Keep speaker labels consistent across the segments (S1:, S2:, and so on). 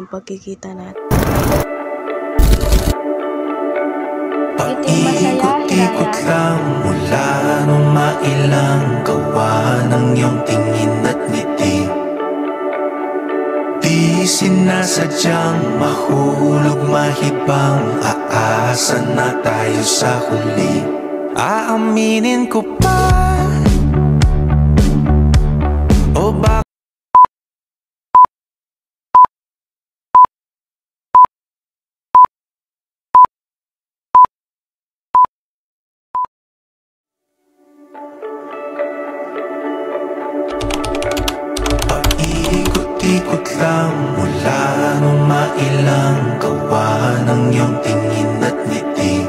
S1: yung pagkikita natin.
S2: Paikot-ikot lang mula nung mailang gawa ng iyong tingin at ngiti. Di sinasadyang mahulog mahibang, aasa na tayo sa huli. Aaminin ko pa o ba? Paikot-ikot lang mula nung mailang gawa ng iyong tingin at ngiti.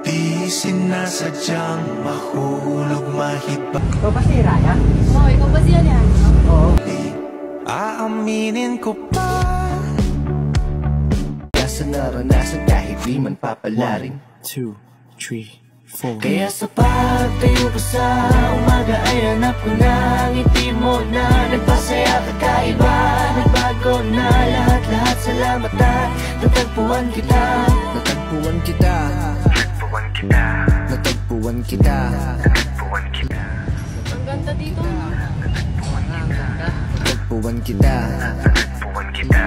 S2: Di sinasadyang mahulog mahibang.
S3: Ikaw ba si Raya?
S4: Oo, ikaw ba siya niya?
S3: Oo.
S2: Aaminin ko pa
S5: nasa naranasan kahit di man papalarin.
S2: 1, 2, 3, 4.
S5: Kaya sa pagtayo ko sa umaga ay hanap ko na ngiti mo na nagpasaya kakaiba. Nagbago na lahat-lahat, salamat na natagpuan kita. Natagpuan kita. Natagpuan kita. Natagpuan kita. Natagpuan kita.
S4: Ang ganda dito.
S5: Natagpuan kita. Natagpuan kita. Natagpuan kita.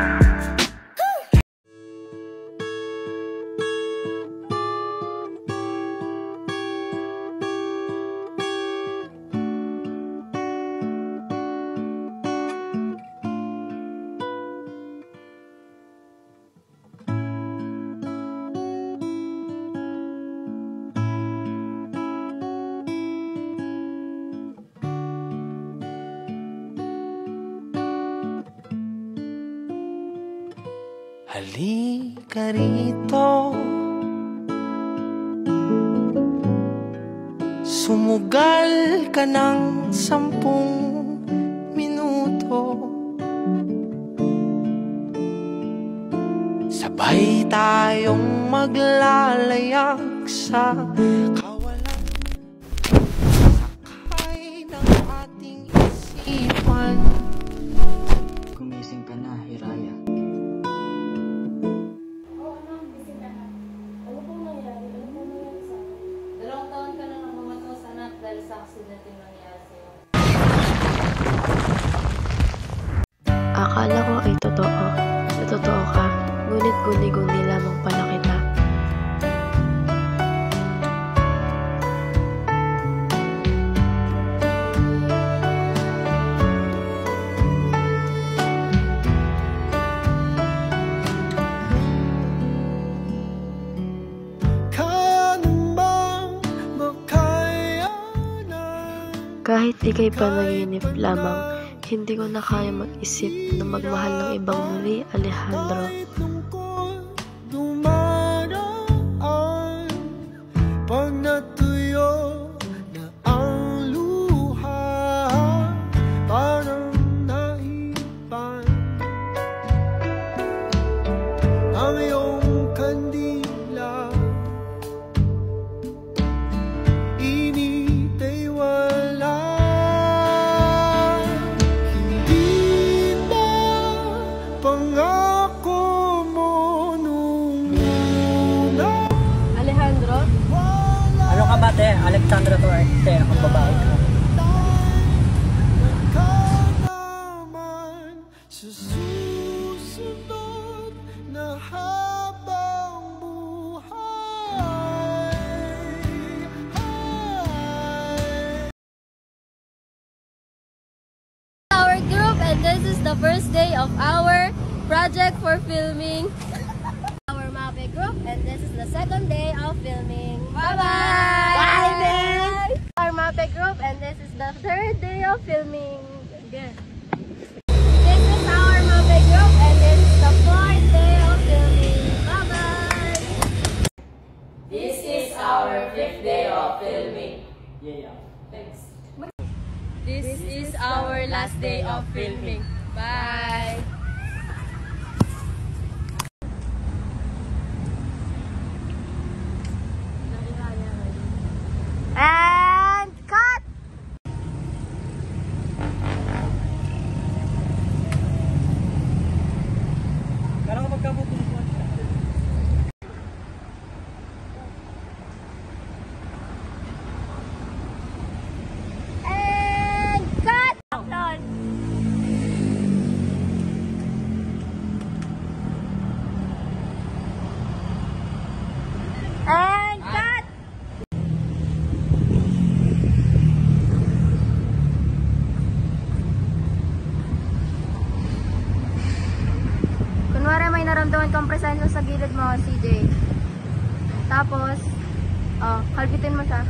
S2: Halika rito, sumugal ka ng 10 minuto. Sabay tayong maglalayag sa kawalan, sakay ng ating isipan.
S3: Gumising ka na, Hiraya.
S1: Akala ko ay totoo, na totoo ka, ngunit guni-guni lamang pala kita. Kahit ika'y panaginip lamang, hindi ko na kaya mag-isip na magmahal ng ibang muli, Alejandro.
S2: Pag natuyo na ang luha, parang naipan ang iyong kandila. Init ay wala, hindi ba pangako mo nung una?
S4: Alejandro?
S3: Ano ka ba, te? Alexandra Duarte, ang babae ka.
S2: Nagkakaman sa susunod na habang buhay.
S4: Our group, and this is the first day of our project for filming. Our Mape group, and this is the second day of filming. Bye-bye! Bye! Our Mape group, and this is the third day of filming. Again. This is our Mape group, and this is the fourth day of filming. Bye-bye! This is our fifth day of filming.
S3: Yeah.
S4: Thanks. This is our last day of filming. Bye! And cut! doon, kompresahin mo sa gilid mo, CJ. Tapos, kalbitin mo siya.